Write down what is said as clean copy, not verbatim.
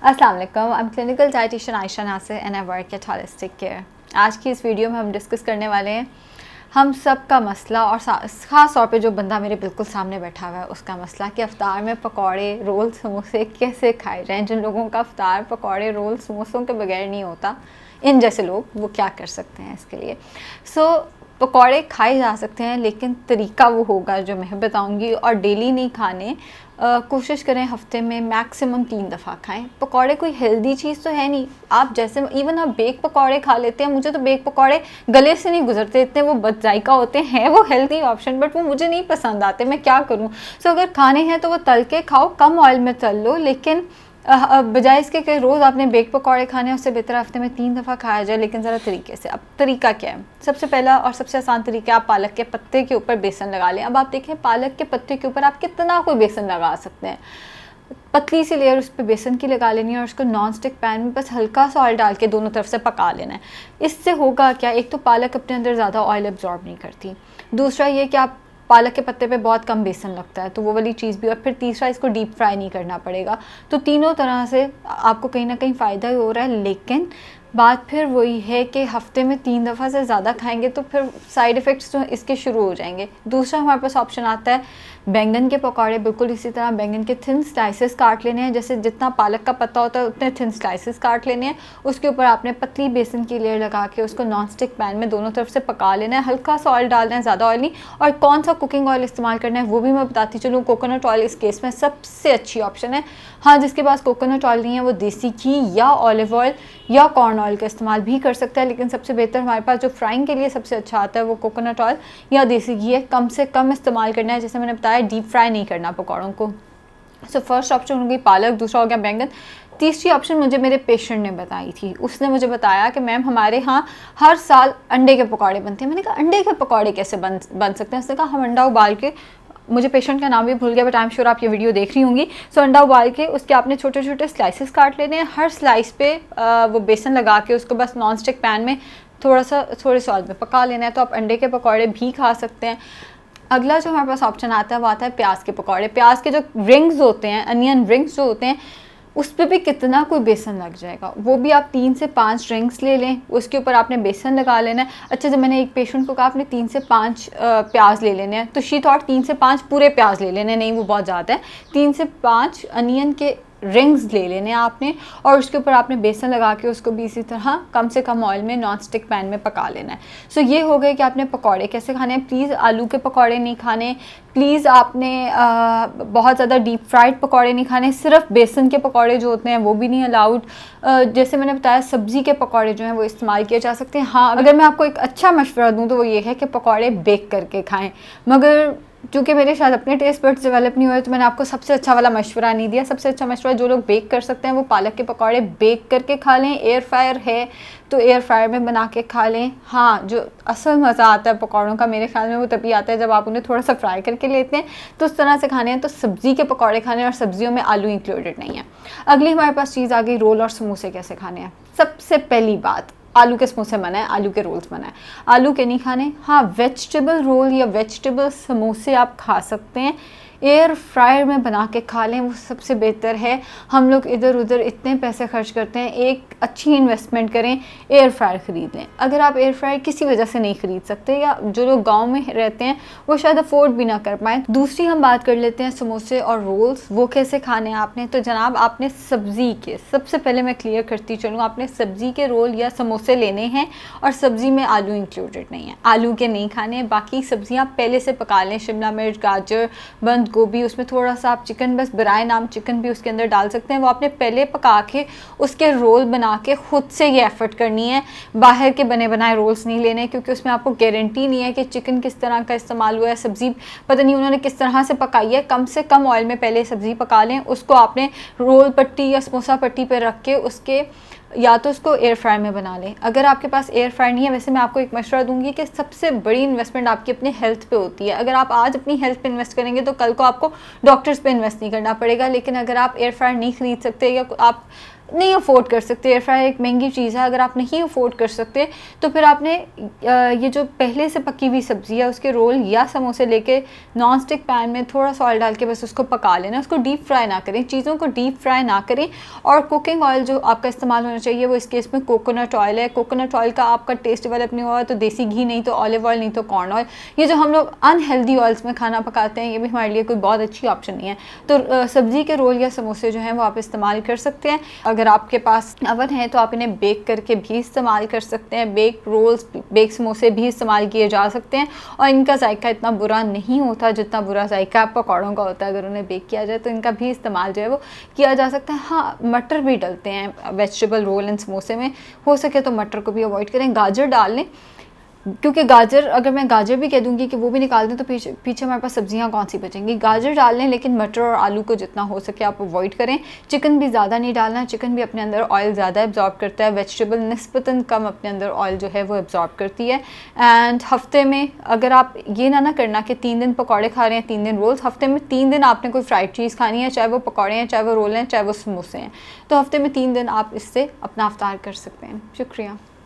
अस्सलाम वालेकुम, I am clinical dietitian Ayesha Nasir and I work at holistic care. आज की इस वीडियो में हम डिस्कस करने वाले हैं हम सब का मसला और ख़ास तौर पे जो बंदा मेरे बिल्कुल सामने बैठा हुआ है उसका मसला कि अफ्तार में पकौड़े रोल समोसे कैसे खाए जाएँ। जिन लोगों का अफ्तार पकौड़े रोल समोसों के बगैर नहीं होता, इन जैसे लोग वो क्या कर सकते हैं इसके लिए। पकौड़े खाए जा सकते हैं, लेकिन तरीका वो होगा जो मैं बताऊंगी, और डेली नहीं खाने। कोशिश करें हफ्ते में मैक्सिमम 3 दफ़ा खाएं। पकौड़े कोई हेल्दी चीज़ तो है नहीं। आप जैसे इवन आप बेक पकौड़े खा लेते हैं, मुझे तो बेक पकौड़े गले से नहीं गुजरते, इतने वो बदजायका होते हैं। वो हेल्दी ऑप्शन, बट वो मुझे नहीं पसंद आते, मैं क्या करूं। अगर खाने हैं तो वो तल के खाओ, कम ऑयल में तल लो, लेकिन बजाय इसके कि रोज़ आपने बेक पकौड़े खाने हैं, उससे बेहतर हफ्ते में 3 दफ़ा खाया जाए, लेकिन ज़रा तरीके से। अब तरीका क्या है? सबसे पहला और सबसे आसान तरीका, आप पालक के पत्ते के ऊपर बेसन लगा लें। अब आप देखें, पालक के पत्ते के ऊपर आप कितना कोई बेसन लगा सकते हैं। पतली सी लेयर उस पर बेसन की लगा लेनी है और उसको नॉन स्टिक पैन में बस हल्का सा ऑयल डाल के दोनों तरफ से पका लेना है। इससे होगा क्या, एक तो पालक अपने अंदर ज़्यादा ऑयल एब्जॉर्ब नहीं करती, दूसरा ये कि आप पालक के पत्ते पे बहुत कम बेसन लगता है, तो वो वाली चीज़ भी। और फिर तीसरा, इसको डीप फ्राई नहीं करना पड़ेगा। तो तीनों तरह से आपको कहीं ना कहीं फ़ायदा ही हो रहा है। लेकिन बात फिर वही है कि हफ्ते में 3 दफ़ा से ज़्यादा खाएंगे तो फिर साइड इफ़ेक्ट्स तो इसके शुरू हो जाएंगे। दूसरा हमारे पास ऑप्शन आता है बैंगन के पकौड़े। बिल्कुल इसी तरह बैंगन के थिन स्लाइसेस काट लेने हैं, जैसे जितना पालक का पत्ता होता है उतने थिन स्लाइसेस काट लेने हैं। उसके ऊपर आपने पतली बेसन की लेयर लगा के उसको नॉन स्टिक पैन में दोनों तरफ से पका लेना है। हल्का सा ऑयल डालना है, ज़्यादा ऑयल नहीं। और कौन सा कुकिंग ऑयल इस्तेमाल करना है वो भी मैं बताती चलूँ। कोकोनट ऑयल इस केस में सबसे अच्छी ऑप्शन है। हाँ, जिसके पास कोकोनट ऑयल नहीं है वो देसी घी या ऑलिव ऑयल या कॉर्न ऑयल का इस्तेमाल भी कर सकता है, लेकिन सबसे बेहतर हमारे पास जो फ्राइंग के लिए सबसे अच्छा आता है वो कोकोनट ऑयल या देसी घी है। कम से कम इस्तेमाल करना है, जैसे मैंने बताया डीप फ्राई नहीं करना पकौड़ों को। फर्स्ट ऑप्शन हो गई पालक, दूसरा हो गया बैंगन। तीसरी ऑप्शन मुझे मेरे पेशेंट ने बताई थी। उसने मुझे बताया कि मैम हमारे यहाँ हर साल अंडे के पकौड़े बनते हैं। मैंने कहा अंडे के पकौड़े कैसे बन सकते हैं? उसने कहा हम अंडा उबाल के, मुझे पेशेंट का नाम भी भूल गया बट आई एम श्योर आप ये वीडियो देख रही होंगी। अंडा उबाल के उसके आपने छोटे छोटे स्लाइसेस काट लेने हैं। हर स्लाइस पे वो बेसन लगा के उसको बस नॉन स्टिक पैन में थोड़े से ऑयल में पका लेना है। तो आप अंडे के पकौड़े भी खा सकते हैं। अगला जो हमारे पास ऑप्शन आता है वो आता है प्याज के पकौड़े। प्याज के जो रिंग्स होते हैं, अनियन रिंग्स जो होते हैं, उस पर भी कितना कोई बेसन लग जाएगा। वो भी आप 3 से 5 रिंग्स ले लें, उसके ऊपर आपने बेसन लगा लेना है। अच्छा, जब मैंने एक पेशेंट को कहा आपने 3 से 5 प्याज ले लेने हैं, तो शी थॉट 3 से 5 पूरे प्याज ले लेने, नहीं वो बहुत ज़्यादा है। 3 से 5 अनियन के रिंग्स ले लेने आपने, और उसके ऊपर आपने बेसन लगा के उसको भी इसी तरह कम से कम ऑयल में नॉन स्टिक पैन में पका लेना है। ये हो गए कि आपने पकौड़े कैसे खाने हैं। प्लीज़ आलू के पकौड़े नहीं खाने, प्लीज़ आपने बहुत ज़्यादा डीप फ्राइड पकौड़े नहीं खाने, सिर्फ बेसन के पकौड़े जो होते हैं वो भी नहीं अलाउड। जैसे मैंने बताया सब्ज़ी के पकौड़े जो हैं वो इस्तेमाल किए जा सकते हैं। हाँ, अगर मैं आपको एक अच्छा मशवरा दूँ तो वो ये है कि पकौड़े बेक करके खाएँ, मगर क्योंकि मेरे शायद अपने टेस्ट बड्स डेवलप नहीं हुए तो मैंने आपको सबसे अच्छा वाला मशवरा नहीं दिया। सबसे अच्छा मशवरा जो लोग बेक कर सकते हैं वो पालक के पकौड़े बेक करके खा लें। एयर फ्रायर है तो एयर फ्रायर में बना के खा लें। हाँ, जो असल मज़ा आता है पकौड़ों का मेरे ख्याल में वो तभी आता है जब आप उन्हें थोड़ा सा फ्राई करके लेते हैं। तो उस तरह से खाने हैं तो सब्ज़ी के पकौड़े खाने हैं, और सब्जियों में आलू इंक्लूडेड नहीं है। अगली हमारे पास चीज़ आ गई रोल और समोसे कैसे खाने हैं। सबसे पहली बात, आलू के समोसे मना है, आलू के रोल्स मना है। आलू के नहीं खाने। हाँ, वेजिटेबल रोल या वेजिटेबल समोसे आप खा सकते हैं, एयर फ्रायर में बना के खा लें, वो सबसे बेहतर है। हम लोग इधर उधर इतने पैसे खर्च करते हैं, एक अच्छी इन्वेस्टमेंट करें, एयर फ्रायर ख़रीद लें। अगर आप एयर फ्रायर किसी वजह से नहीं ख़रीद सकते, या जो लोग गांव में रहते हैं वो शायद अफोर्ड भी ना कर पाएँ। दूसरी हम बात कर लेते हैं समोसे और रोल्स, वो कैसे खाने हैं आपने। तो जनाब, आपने सब्ज़ी के, सबसे पहले मैं क्लियर करती चलूँ, आपने सब्ज़ी के रोल या समोसे लेने हैं, और सब्ज़ी में आलू इंक्लूडेड नहीं है, आलू के नहीं खाने। बाकी सब्ज़ियाँ पहले से पका लें, शिमला मिर्च, गाजर, बंद गोभी, उसमें थोड़ा सा आप चिकन, बस बिराए नाम चिकन भी उसके अंदर डाल सकते हैं, वो आपने पहले पका के उसके रोल बना के खुद से ये एफर्ट करनी है। बाहर के बने बनाए रोल्स नहीं लेने, क्योंकि उसमें आपको गारंटी नहीं है कि चिकन किस तरह का इस्तेमाल हुआ है, सब्ज़ी पता नहीं उन्होंने किस तरह से पकाई है। कम से कम ऑयल में पहले सब्ज़ी पका लें, उसको आपने रोल पट्टी या समोसा पट्टी पर रख के उसके या तो उसको एयर फ्रायर में बना लें। अगर आपके पास एयर फ्रायर नहीं है, वैसे मैं आपको एक मशवरा दूंगी कि सबसे बड़ी इन्वेस्टमेंट आपकी अपनी हेल्थ पे होती है। अगर आप आज अपनी हेल्थ पे इन्वेस्ट करेंगे तो कल को आपको डॉक्टर्स पे इन्वेस्ट नहीं करना पड़ेगा। लेकिन अगर आप एयर फ्रायर नहीं ख़रीद सकते, या आप नहीं अफोर्ड कर सकते, एयर फ्रायर एक महंगी चीज़ है, अगर आप नहीं अफोर्ड कर सकते तो फिर आपने ये जो पहले से पकी हुई सब्ज़ी है उसके रोल या समोसे लेके नॉन स्टिक पैन में थोड़ा सा ऑयल डाल के बस उसको पका लेना, उसको डीप फ्राई ना करें, चीज़ों को डीप फ्राई ना करें। और कुकिंग ऑयल जो आपका इस्तेमाल होना चाहिए वो इस केस में कोकोनट ऑयल है। कोकोनट ऑयल का आपका टेस्ट डेवलप नहीं हुआ तो देसी घी, नहीं तो ऑलिव ऑयल, नहीं तो कॉर्न ऑयल। ये जो हम लोग अनहेल्दी ऑयल्स में खाना पकाते हैं ये भी हमारे लिए कोई बहुत अच्छी ऑप्शन नहीं है। तो सब्ज़ी के रोल या समोसे जो हैं वो आप इस्तेमाल कर सकते हैं। अगर आपके पास अवन है तो आप इन्हें बेक करके भी इस्तेमाल कर सकते हैं। बेक रोल्स, बेक समोसे भी इस्तेमाल किए जा सकते हैं और इनका जायका इतना बुरा नहीं होता जितना बुरा जायका पकौड़ों का होता है। अगर उन्हें बेक किया जाए तो इनका भी इस्तेमाल जो है वो किया जा सकता है। हाँ, मटर भी डलते हैं वेजिटेबल रोल एंड समोसे में, हो सके तो मटर को भी अवॉइड करें, गाजर डाल लें, क्योंकि गाजर, अगर मैं गाजर भी कह दूंगी कि वो भी निकाल दें तो पीछे हमारे पास सब्जियां कौन सी बचेंगी। गाजर डाल लें लेकिन मटर और आलू को जितना हो सके आप अवॉइड करें। चिकन भी ज़्यादा नहीं डालना, चिकन भी अपने अंदर ऑयल ज़्यादा एब्जॉर्ब करता है, वेजिटेबल निस्बतन कम अपने अंदर ऑयल जो है वो एब्जॉर्ब करती है। एंड हफ्ते में अगर आप ये ना करना कि 3 दिन पकौड़े खा रहे हैं 3 दिन रोल्स, हफ्ते में 3 दिन आपने कोई फ्राइड चीज़ खानी है, चाहे वो पकौड़े हैं, चाहे वो रोल हैं, चाहे वो समोसे हैं, तो हफ्ते में 3 दिन आप इससे अपना अफ्तार कर सकते हैं। शुक्रिया।